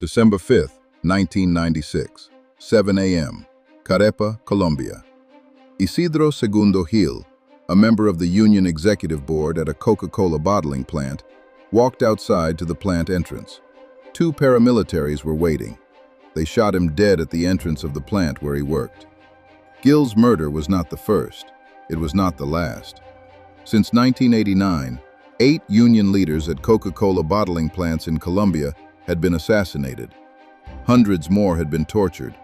December 5, 1996, 7 a.m., Carepa, Colombia. Isidro Segundo Gil, a member of the union executive board at a Coca-Cola bottling plant, walked outside to the plant entrance. Two paramilitaries were waiting. They shot him dead at the entrance of the plant where he worked. Gil's murder was not the first. It was not the last. Since 1989, 8 union leaders at Coca-Cola bottling plants in Colombia had been assassinated. Hundreds more had been tortured,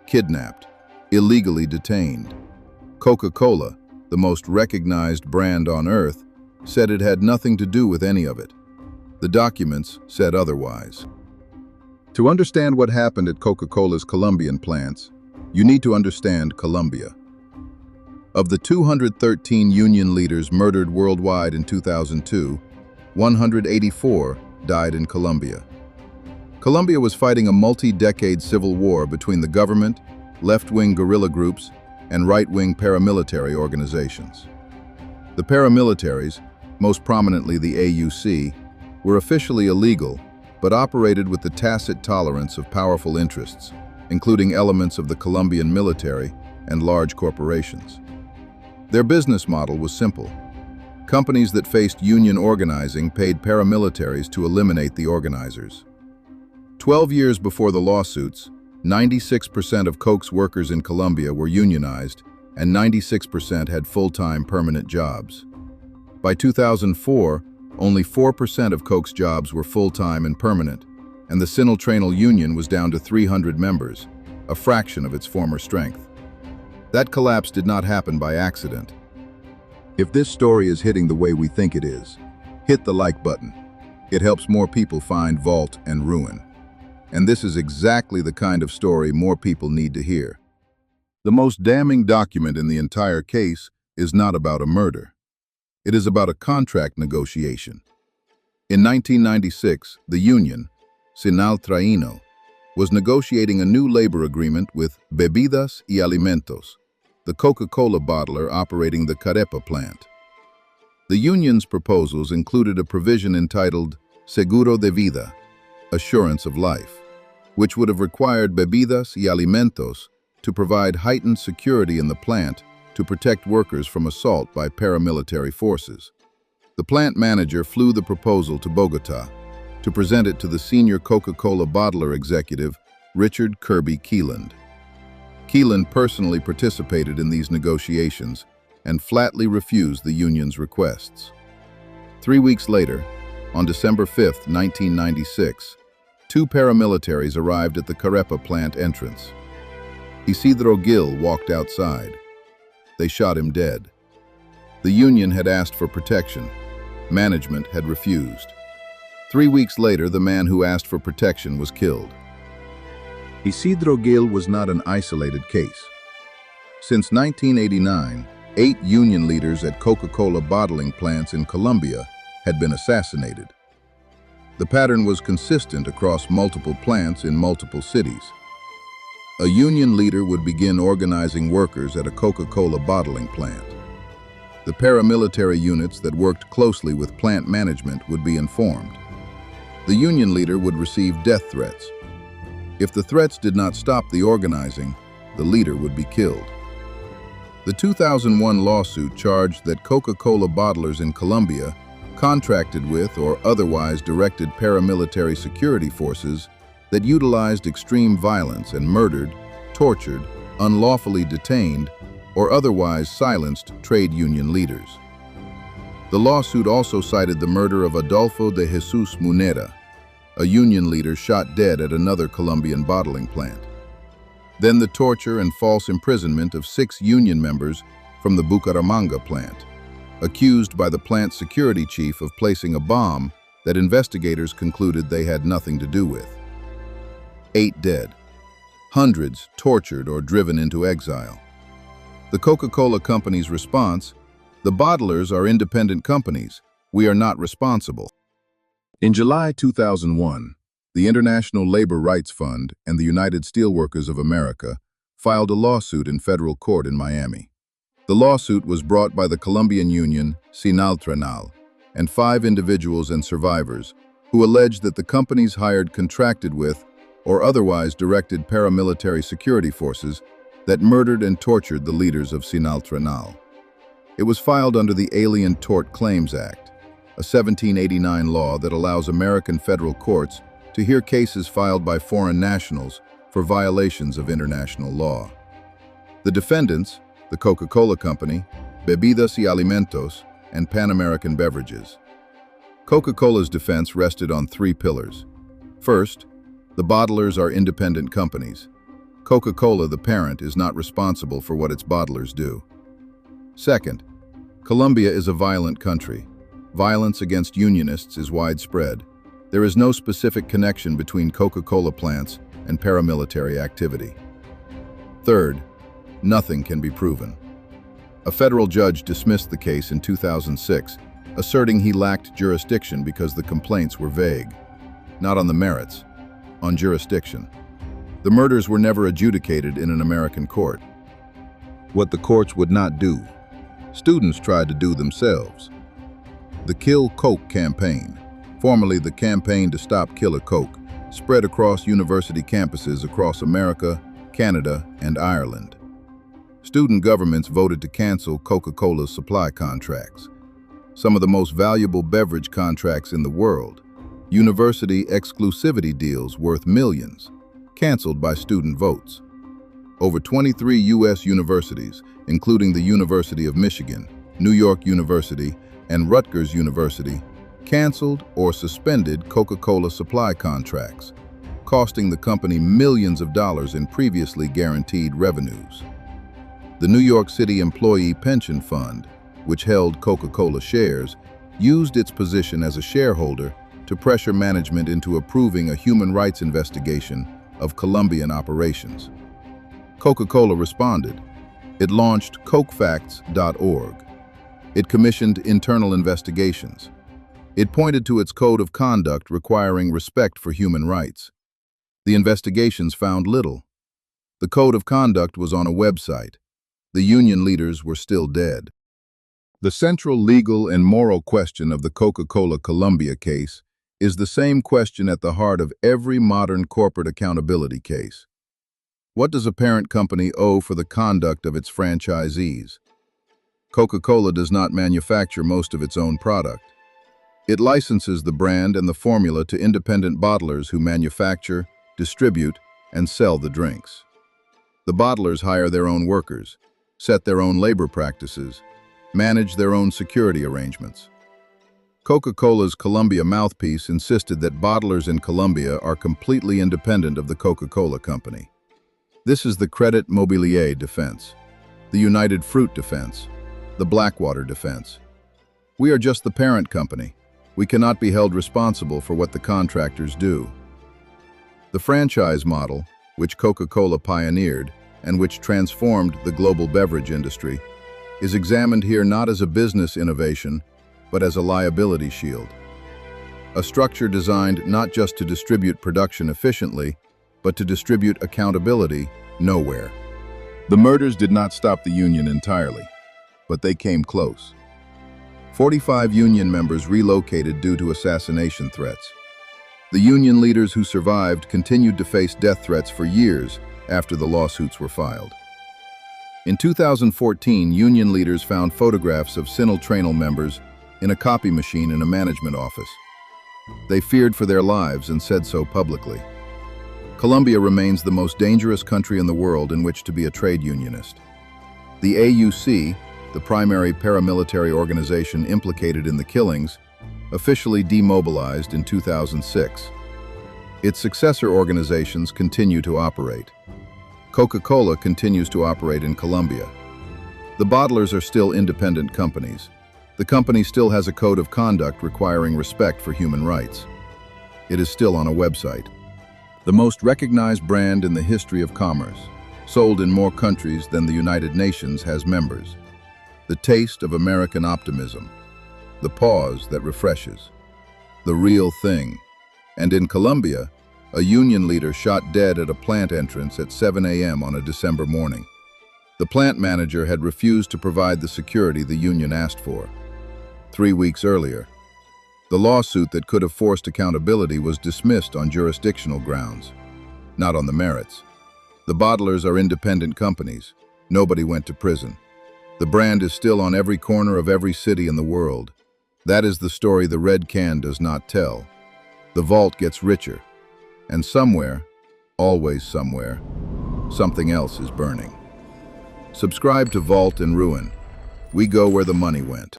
kidnapped, illegally detained. Coca-Cola, the most recognized brand on earth, said it had nothing to do with any of it. The documents said otherwise. To understand what happened at Coca-Cola's Colombian plants, you need to understand Colombia. Of the 213 union leaders murdered worldwide in 2002, 184 died in Colombia. Colombia was fighting a multi-decade civil war between the government, left-wing guerrilla groups, and right-wing paramilitary organizations. The paramilitaries, most prominently the AUC, were officially illegal, but operated with the tacit tolerance of powerful interests, including elements of the Colombian military and large corporations. Their business model was simple. Companies that faced union organizing paid paramilitaries to eliminate the organizers. 12 years before the lawsuits, 96% of Coke's workers in Colombia were unionized, and 96% had full-time permanent jobs. By 2004, only 4% of Coke's jobs were full-time and permanent, and the Sinaltrainal union was down to 300 members, a fraction of its former strength. That collapse did not happen by accident. If this story is hitting the way we think it is, hit the like button. It helps more people find Vault and Ruin. And this is exactly the kind of story more people need to hear. The most damning document in the entire case is not about a murder. It is about a contract negotiation. In 1996, the union, Sinaltrainal, was negotiating a new labor agreement with Bebidas y Alimentos, the Coca-Cola bottler operating the Carepa plant. The union's proposals included a provision entitled Seguro de Vida, assurance of life, which would have required Bebidas y Alimentos to provide heightened security in the plant to protect workers from assault by paramilitary forces. The plant manager flew the proposal to Bogotá to present it to the senior Coca-Cola bottler executive, Richard Kirby Keeland. Keeland personally participated in these negotiations and flatly refused the union's requests. 3 weeks later, on December 5, 1996, 2 paramilitaries arrived at the Carepa plant entrance. Isidro Gil walked outside. They shot him dead. The union had asked for protection. Management had refused. 3 weeks later, the man who asked for protection was killed. Isidro Gil was not an isolated case. Since 1989, 8 union leaders at Coca-Cola bottling plants in Colombia had been assassinated. The pattern was consistent across multiple plants in multiple cities. A union leader would begin organizing workers at a Coca-Cola bottling plant. The paramilitary units that worked closely with plant management would be informed. The union leader would receive death threats. If the threats did not stop the organizing, the leader would be killed. The 2001 lawsuit charged that Coca-Cola bottlers in Colombia contracted with or otherwise directed paramilitary security forces that utilized extreme violence and murdered, tortured, unlawfully detained, or otherwise silenced trade union leaders. The lawsuit also cited the murder of Adolfo de Jesus Munera, a union leader shot dead at another Colombian bottling plant. Then the torture and false imprisonment of 6 union members from the Bucaramanga plant, accused by the plant security chief of placing a bomb that investigators concluded they had nothing to do with. 8 dead. Hundreds tortured or driven into exile. The Coca-Cola company's response: the bottlers are independent companies. We are not responsible. In July 2001, the International Labor Rights Fund and the United Steelworkers of America filed a lawsuit in federal court in Miami. The lawsuit was brought by the Colombian union, Sinaltrainal, and 5 individuals and survivors who alleged that the companies hired contracted with or otherwise directed paramilitary security forces that murdered and tortured the leaders of Sinaltrainal. It was filed under the Alien Tort Claims Act, a 1789 law that allows American federal courts to hear cases filed by foreign nationals for violations of international law. The defendants, the Coca-Cola Company, Bebidas y Alimentos, and Pan American Beverages. Coca-Cola's defense rested on three pillars. First, the bottlers are independent companies. Coca-Cola, the parent, is not responsible for what its bottlers do. Second, Colombia is a violent country. Violence against unionists is widespread. There is no specific connection between Coca-Cola plants and paramilitary activity. Third, nothing can be proven. A federal judge dismissed the case in 2006, asserting he lacked jurisdiction because the complaints were vague. Not on the merits, on jurisdiction. The murders were never adjudicated in an American court. What the courts would not do, students tried to do themselves. The Kill Coke campaign, formerly the Campaign to Stop Killer Coke, spread across university campuses across America, Canada, and Ireland. Student governments voted to cancel Coca-Cola's supply contracts, some of the most valuable beverage contracts in the world. University exclusivity deals worth millions, canceled by student votes. Over 23 U.S. universities, including the University of Michigan, New York University, and Rutgers University, canceled or suspended Coca-Cola supply contracts, costing the company millions of dollars in previously guaranteed revenues. The New York City Employee Pension Fund, which held Coca-Cola shares, used its position as a shareholder to pressure management into approving a human rights investigation of Colombian operations. Coca-Cola responded. It launched CokeFacts.org. It commissioned internal investigations. It pointed to its code of conduct requiring respect for human rights. The investigations found little. The code of conduct was on a website. The union leaders were still dead. The central legal and moral question of the Coca-Cola Colombia case is the same question at the heart of every modern corporate accountability case. What does a parent company owe for the conduct of its franchisees? Coca-Cola does not manufacture most of its own product. It licenses the brand and the formula to independent bottlers who manufacture, distribute, and sell the drinks. The bottlers hire their own workers, set their own labor practices, manage their own security arrangements. Coca-Cola's Colombia mouthpiece insisted that bottlers in Colombia are completely independent of the Coca-Cola Company. This is the Credit Mobilier defense, the United Fruit defense, the Blackwater defense. We are just the parent company. We cannot be held responsible for what the contractors do. The franchise model, which Coca-Cola pioneered and which transformed the global beverage industry, is examined here not as a business innovation, but as a liability shield. A structure designed not just to distribute production efficiently, but to distribute accountability nowhere. The murders did not stop the union entirely, but they came close. 45 union members relocated due to assassination threats. The union leaders who survived continued to face death threats for years after the lawsuits were filed. In 2014, union leaders found photographs of Sinaltrainal members in a copy machine in a management office. They feared for their lives and said so publicly. Colombia remains the most dangerous country in the world in which to be a trade unionist. The AUC, the primary paramilitary organization implicated in the killings, officially demobilized in 2006. Its successor organizations continue to operate. Coca-Cola continues to operate in Colombia. The bottlers are still independent companies. The company still has a code of conduct requiring respect for human rights. It is still on a website. The most recognized brand in the history of commerce, sold in more countries than the United Nations has members. The taste of American optimism, the pause that refreshes, the real thing. And in Colombia, a union leader shot dead at a plant entrance at 7 a.m. on a December morning. The plant manager had refused to provide the security the union asked for. 3 weeks earlier, the lawsuit that could have forced accountability was dismissed on jurisdictional grounds. not on the merits. The bottlers are independent companies. Nobody went to prison. The brand is still on every corner of every city in the world. That is the story the red can does not tell. The vault gets richer. And somewhere, always somewhere, something else is burning. Subscribe to Vault and Ruin. We go where the money went.